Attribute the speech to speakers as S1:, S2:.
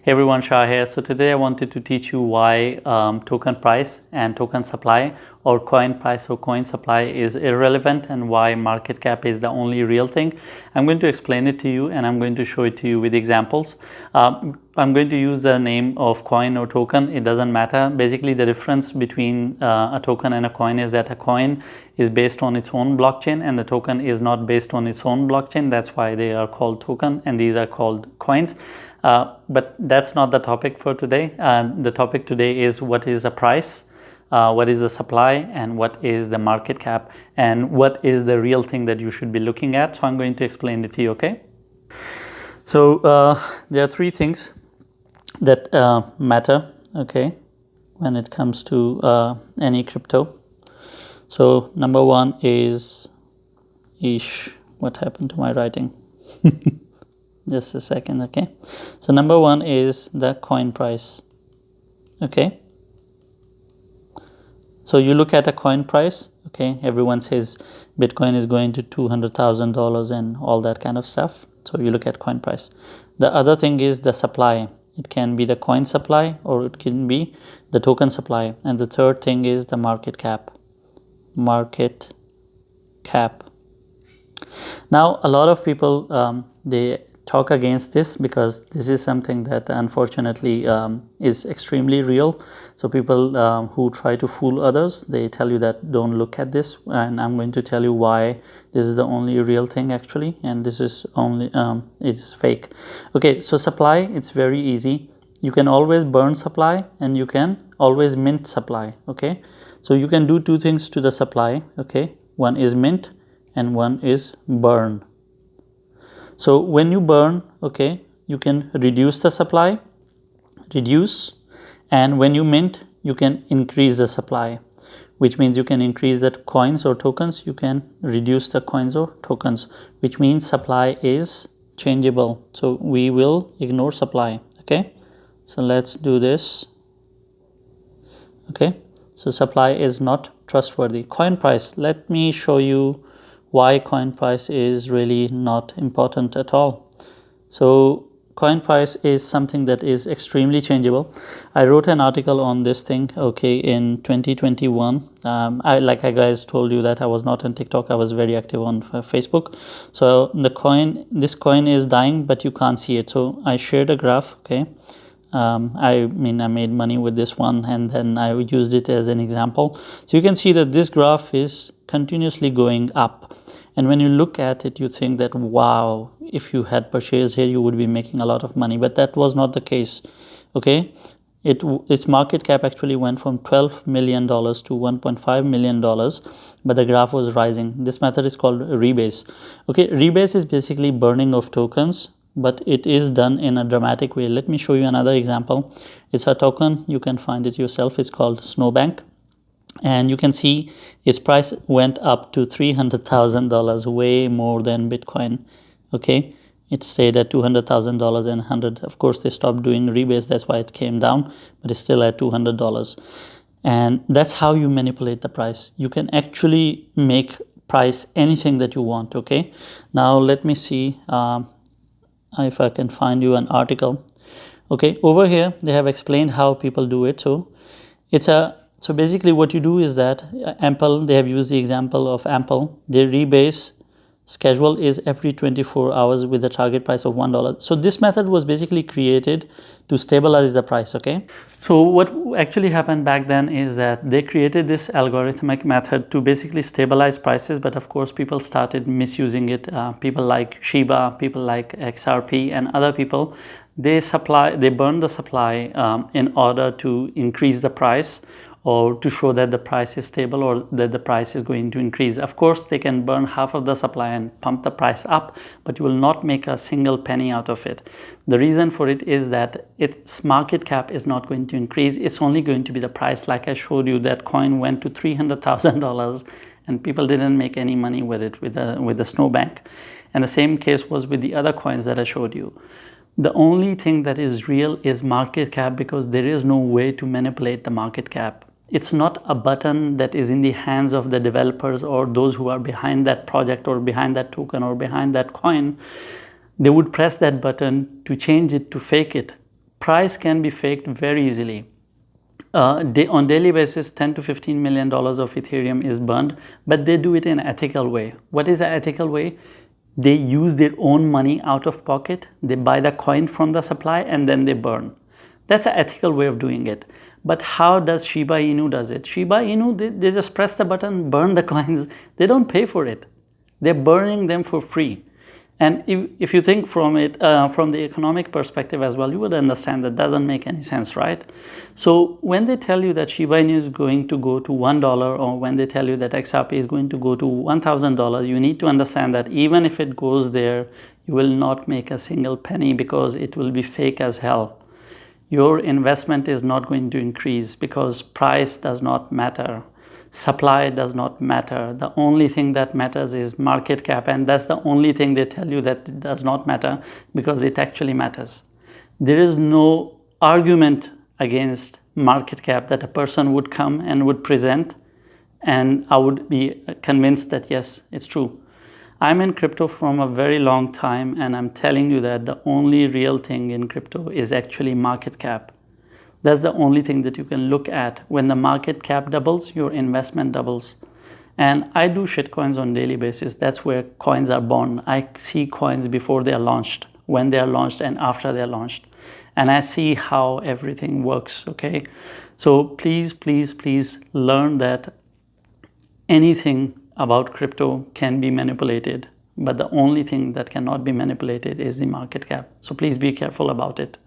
S1: Hey everyone, Shah here. So today I wanted to teach you why token price and token supply or coin price or coin supply is irrelevant and why market cap is the only real thing. I'm going to explain it to you and I'm going to show it to you with examples. I'm going to use the name of coin or token. It doesn't matter. Basically, the difference between a token and a coin is that a coin is based on its own blockchain and the token is not based on its own blockchain. That's why they are called token and these are called coins. But that's not the topic for today. The topic today is what is the price, what is the supply, and what is the market cap, and what is the real thing that you should be looking at. So I'm going to explain it to you, okay? So there are three things that matter, okay, when it comes to any crypto. So number one is, what happened to my writing? Just a second, okay? So number one is the coin price, okay? So you look at a coin price, okay? Everyone says Bitcoin is going to $200,000 and all that kind of stuff. So you look at coin price. The other thing is the supply. It can be the coin supply or it can be the token supply. And the third thing is the market cap. Market cap. Now, a lot of people, they talk against this because this is something that unfortunately is extremely real. So people who try to fool others, they tell you that don't look at this, and I'm going to tell you why this is the only real thing actually, and this is only it's fake. Okay, so supply, it's very easy. You can always burn supply and you can always mint supply, okay? So you can do two things to the supply, okay? One is mint and one is burn. So when you burn, okay, you can reduce the supply, and when you mint, you can increase the supply, which means you can increase the coins or tokens, you can reduce the coins or tokens, which means supply is changeable. So we will ignore supply, okay? So let's do this, okay? So supply is not trustworthy. Coin price, let me show you why coin price is really not important at all. So coin price is something that is extremely changeable. I wrote an article on this thing, okay, in 2021. Like I guys told you that I was not on TikTok. I was very active on Facebook. So this coin is dying, but you can't see it. So I shared a graph, okay. I made money with this one and then I used it as an example. So you can see that this graph is continuously going up. And when you look at it, you think that, wow, if you had purchased here, you would be making a lot of money. But that was not the case, okay? Its market cap actually went from $12 million to $1.5 million, but the graph was rising. This method is called rebase. Okay, rebase is basically burning of tokens, but it is done in a dramatic way. Let me show you another example. It's a token, you can find it yourself. It's called Snowbank. And you can see its price went up to $300,000, way more than Bitcoin, okay? It stayed at $200,000 and 100. Of course, they stopped doing rebase, that's why it came down, but it's still at $200. And that's how you manipulate the price. You can actually make price anything that you want, okay? Now, let me see if I can find you an article. Okay, over here, they have explained how people do it. So basically what you do is that Ample, they have used the example of Ample. Their rebase schedule is every 24 hours with a target price of $1. So this method was basically created to stabilize the price, okay? So what actually happened back then is that they created this algorithmic method to basically stabilize prices, but of course people started misusing it. People like Shiba, people like XRP and other people, they burn the supply in order to increase the price, or to show that the price is stable or that the price is going to increase. Of course, they can burn half of the supply and pump the price up, but you will not make a single penny out of it. The reason for it is that its market cap is not going to increase. It's only going to be the price. Like I showed you, that coin went to $300,000 and people didn't make any money with it, with the Snowbank. And the same case was with the other coins that I showed you. The only thing that is real is market cap, because there is no way to manipulate the market cap. It's not a button that is in the hands of the developers or those who are behind that project or behind that token or behind that coin. They would press that button to change it, to fake it. price can be faked very easily. On daily basis, 10 to 15 million dollars of Ethereum is burned, but they do it in an ethical way. What is an ethical way? They use their own money out of pocket. They buy the coin from the supply and then they burn. That's an ethical way of doing it. But how does Shiba Inu does it? Shiba Inu, they just press the button, burn the coins. They don't pay for it. They're burning them for free. And if you think from it, from the economic perspective as well, you would understand that doesn't make any sense, right? So when they tell you that Shiba Inu is going to go to $1, or when they tell you that XRP is going to go to $1,000, you need to understand that even if it goes there, you will not make a single penny because it will be fake as hell. Your investment is not going to increase because price does not matter. Supply does not matter. The only thing that matters is market cap, and that's the only thing they tell you that it does not matter because it actually matters. There is no argument against market cap that a person would come and would present, and I would be convinced that yes, it's true. I'm in crypto from a very long time, and I'm telling you that the only real thing in crypto is actually market cap. That's the only thing that you can look at. When the market cap doubles, your investment doubles. And I do shitcoins on daily basis. That's where coins are born. I see coins before they are launched, when they are launched, and after they are launched. And I see how everything works, okay? So please, please, please learn that anything about crypto can be manipulated. But the only thing that cannot be manipulated is the market cap. So please be careful about it.